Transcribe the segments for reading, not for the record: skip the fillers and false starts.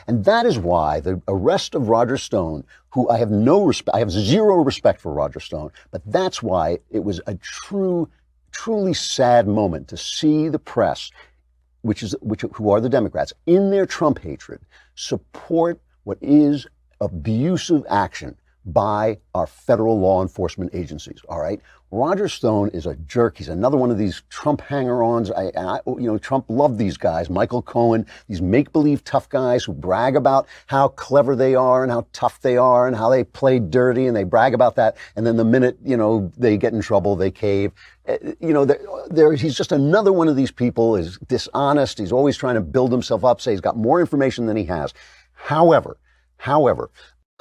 And that is why the arrest of Roger Stone, who I have no respect, I have zero respect for Roger Stone, but that's why it was a truly sad moment to see the press, who are the Democrats, in their Trump hatred, support what is abusive action by our federal law enforcement agencies. All right. Roger Stone is a jerk. He's another one of these Trump hanger-ons. Trump loved these guys, Michael Cohen, these make-believe tough guys who brag about how clever they are and how tough they are and how they play dirty, and they brag about that. And then the minute, they get in trouble, they cave. He's just another one of these people, is dishonest. He's always trying to build himself up, say he's got more information than he has. However,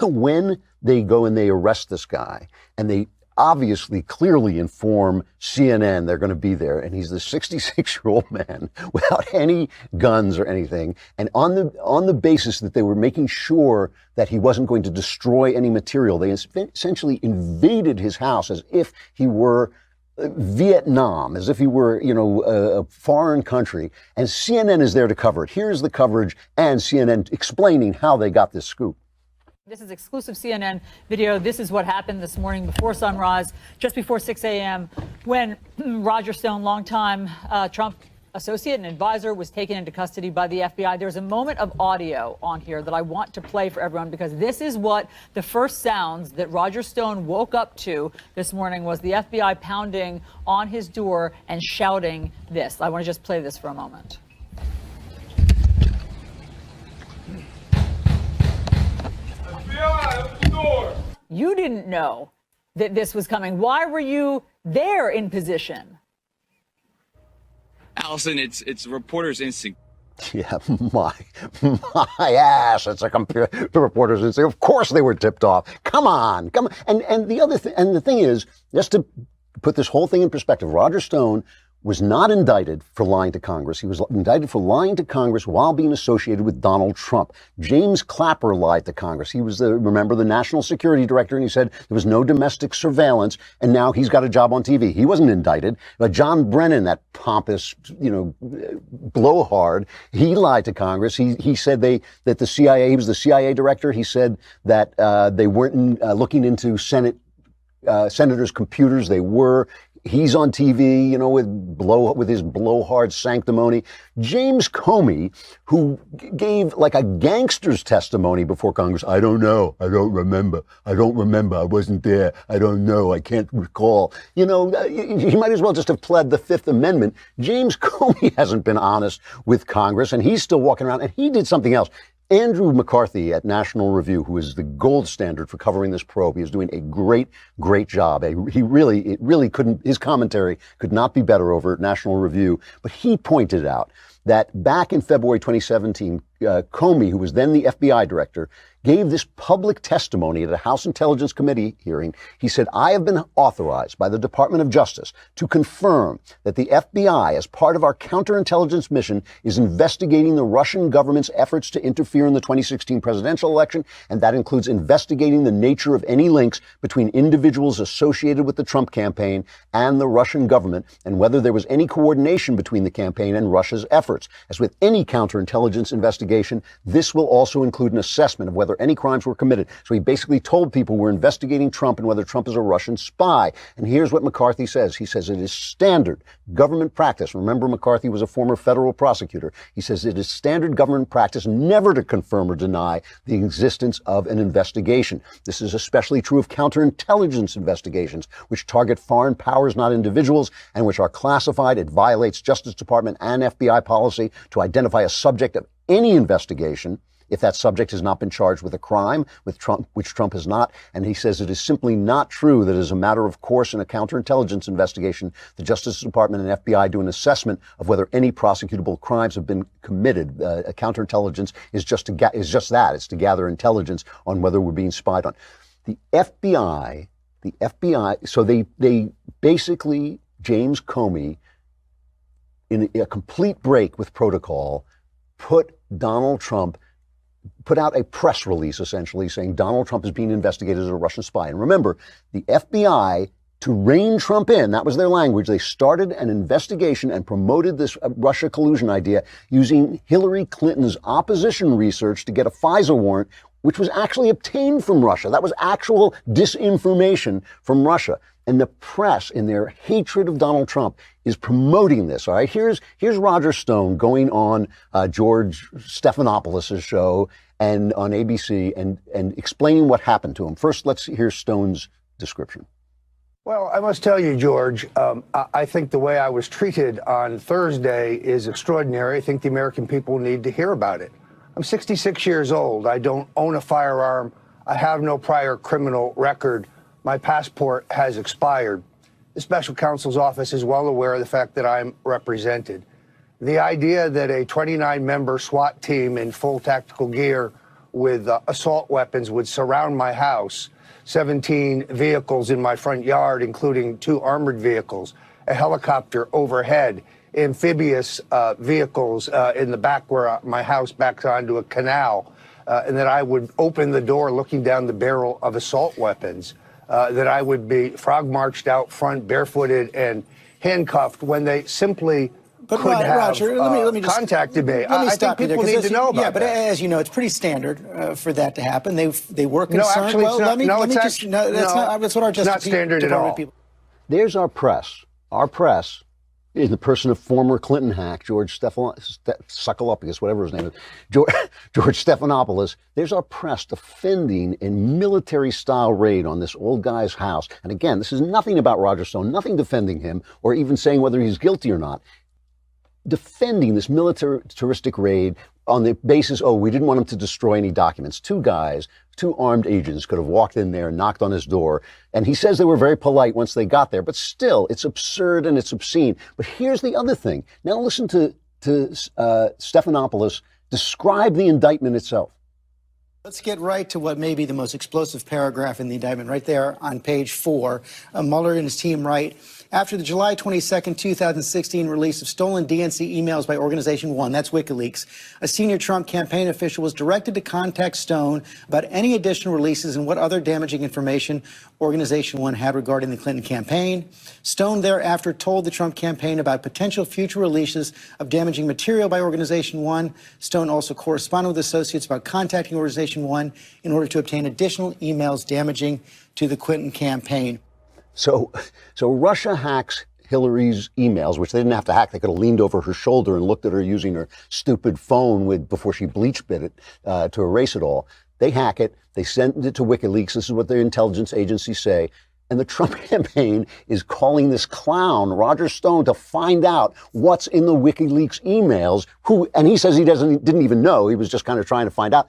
when they go and they arrest this guy, and they obviously clearly inform CNN they're going to be there, and he's the 66-year-old man without any guns or anything, and on the basis that they were making sure that he wasn't going to destroy any material, they essentially invaded his house as if he were Vietnam, as if he were, a foreign country, and CNN is there to cover it. Here's the coverage and CNN explaining how they got this scoop. This is exclusive CNN video. This is what happened this morning before sunrise, just before 6 a.m., when Roger Stone, longtime Trump associate and advisor, was taken into custody by the FBI. There's a moment of audio on here that I want to play for everyone, because this is what the first sounds that Roger Stone woke up to this morning was the FBI pounding on his door and shouting this. I want to just play this for a moment. You didn't know that this was coming. Why were you there in position? Allison, it's a reporter's instinct. Yeah, my ass. It's a reporter's instinct. Of course they were tipped off. Come on. And the thing is, just to put this whole thing in perspective, Roger Stone was not indicted for lying to Congress. He was indicted for lying to Congress while being associated with Donald Trump. James Clapper lied to Congress. He was the national security director, and he said there was no domestic surveillance, and now he's got a job on TV. He wasn't indicted. But John Brennan, that pompous, blowhard, he lied to Congress. He said that the CIA, he was the CIA director. He said that they weren't looking into senators' computers. They were. He's on TV, with his blowhard sanctimony. James Comey, who gave like a gangster's testimony before Congress. I don't know. I don't remember. I wasn't there. I don't know. I can't recall. He might as well just have pled the Fifth Amendment. James Comey hasn't been honest with Congress, and he's still walking around, and he did something else. Andrew McCarthy at National Review, who is the gold standard for covering this probe, he is doing a great job. His commentary could not be better over at National Review. But he pointed out that back in February 2017, Comey, who was then the FBI director, gave this public testimony at a House Intelligence Committee hearing. He said, I have been authorized by the Department of Justice to confirm that the FBI, as part of our counterintelligence mission, is investigating the Russian government's efforts to interfere in the 2016 presidential election, and that includes investigating the nature of any links between individuals associated with the Trump campaign and the Russian government, and whether there was any coordination between the campaign and Russia's efforts. As with any counterintelligence investigation, this will also include an assessment of whether any crimes were committed. So he basically told people we're investigating Trump and whether Trump is a Russian spy. And here's what McCarthy says. He says it is standard government practice. Remember, McCarthy was a former federal prosecutor. He says it is standard government practice never to confirm or deny the existence of an investigation. This is especially true of counterintelligence investigations, which target foreign powers, not individuals, and which are classified. It violates Justice Department and FBI policy to identify a subject of any investigation if that subject has not been charged with a crime, which Trump has not. And he says it is simply not true that as a matter of course in a counterintelligence investigation, the Justice Department and FBI do an assessment of whether any prosecutable crimes have been committed. Counterintelligence is just that. It's to gather intelligence on whether we're being spied on. The FBI, so they basically, James Comey, in a complete break with protocol, put out a press release essentially saying Donald Trump is being investigated as a Russian spy. And remember, the FBI to rein Trump in, that was their language, they started an investigation and promoted this Russia collusion idea using Hillary Clinton's opposition research to get a FISA warrant, which was actually obtained from Russia. That was actual disinformation from Russia. And the press, in their hatred of Donald Trump, is promoting this. All right, here's Roger Stone going on George Stephanopoulos' show and on ABC and explaining what happened to him. First, let's hear Stone's description. Well, I must tell you, George, I think the way I was treated on Thursday is extraordinary. I think the American people need to hear about it. I'm 66 years old. I don't own a firearm. I have no prior criminal record. My passport has expired. The special counsel's office is well aware of the fact that I'm represented. The idea that a 29-member SWAT team in full tactical gear with assault weapons would surround my house, 17 vehicles in my front yard, including 2 armored vehicles, a helicopter overhead, amphibious vehicles in the back where my house backs onto a canal, and that I would open the door looking down the barrel of assault weapons, that I would be frog marched out front, barefooted and handcuffed when they simply could have Roger, let me just contacted me. Let me I stop think you there, people need to know about yeah, but that. as you know, it's pretty standard for that to happen. They were concerned. No, actually, well, it's not. that's what our Justice not standard at all. people. There's our press. Our press, in the person of former Clinton hack George Suckalopoulos, whatever his name is, George Stephanopoulos. There's our press defending a military-style raid on this old guy's house. And again, this is nothing about Roger Stone, nothing defending him or even saying whether he's guilty or not. Defending this militaristic raid on the basis, we didn't want him to destroy any documents. 2 guys, 2 armed agents could have walked in there and knocked on his door. And he says they were very polite once they got there. But still, it's absurd and it's obscene. But here's the other thing. Now listen to Stephanopoulos describe the indictment itself. Let's get right to what may be the most explosive paragraph in the indictment, right there on page 4. Mueller and his team write, after the July 22nd, 2016 release of stolen DNC emails by Organization One, that's WikiLeaks, a senior Trump campaign official was directed to contact Stone about any additional releases and what other damaging information Organization One had regarding the Clinton campaign. Stone thereafter told the Trump campaign about potential future releases of damaging material by Organization One. Stone also corresponded with associates about contacting Organization One in order to obtain additional emails damaging to the Clinton campaign. So Russia hacks Hillary's emails, which they didn't have to hack. They could have leaned over her shoulder and looked at her using her stupid phone before she bleach bit it to erase it all. They hack it. They send it to WikiLeaks. This is what their intelligence agencies say. And the Trump campaign is calling this clown, Roger Stone, to find out what's in the WikiLeaks emails. And he says he didn't even know. He was just kind of trying to find out.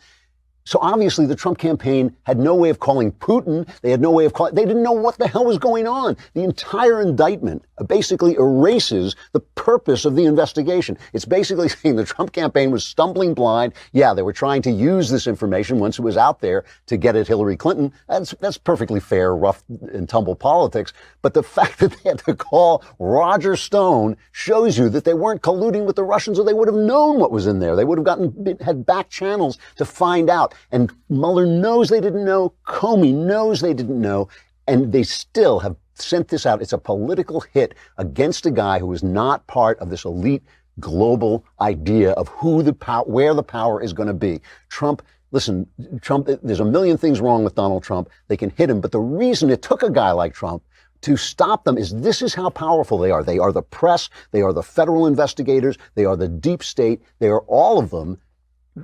So obviously the Trump campaign had no way of calling Putin. They had no way of they didn't know what the hell was going on. The entire indictment basically erases the purpose of the investigation. It's basically saying the Trump campaign was stumbling blind. Yeah, they were trying to use this information once it was out there to get at Hillary Clinton. That's perfectly fair, rough and tumble politics. But the fact that they had to call Roger Stone shows you that they weren't colluding with the Russians, or they would have known what was in there. They would have had back channels to find out. And Mueller knows they didn't know. Comey knows they didn't know. And they still have sent this out. It's a political hit against a guy who is not part of this elite global idea of where the power is going to be. Trump, there's a million things wrong with Donald Trump. They can hit him. But the reason it took a guy like Trump to stop them is this is how powerful they are. They are the press. They are the federal investigators. They are the deep state. They are all of them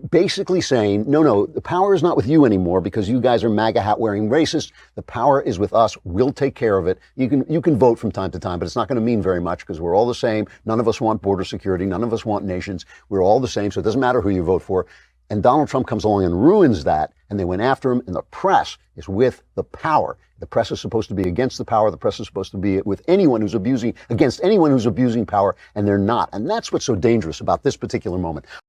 basically saying, no, the power is not with you anymore because you guys are MAGA hat wearing racists. The power is with us. We'll take care of it. You can vote from time to time, but it's not going to mean very much because we're all the same. None of us want border security. None of us want nations. We're all the same. So it doesn't matter who you vote for. And Donald Trump comes along and ruins that. And they went after him. And the press is with the power. The press is supposed to be against the power. The press is supposed to be against anyone who's abusing power. And they're not. And that's what's so dangerous about this particular moment.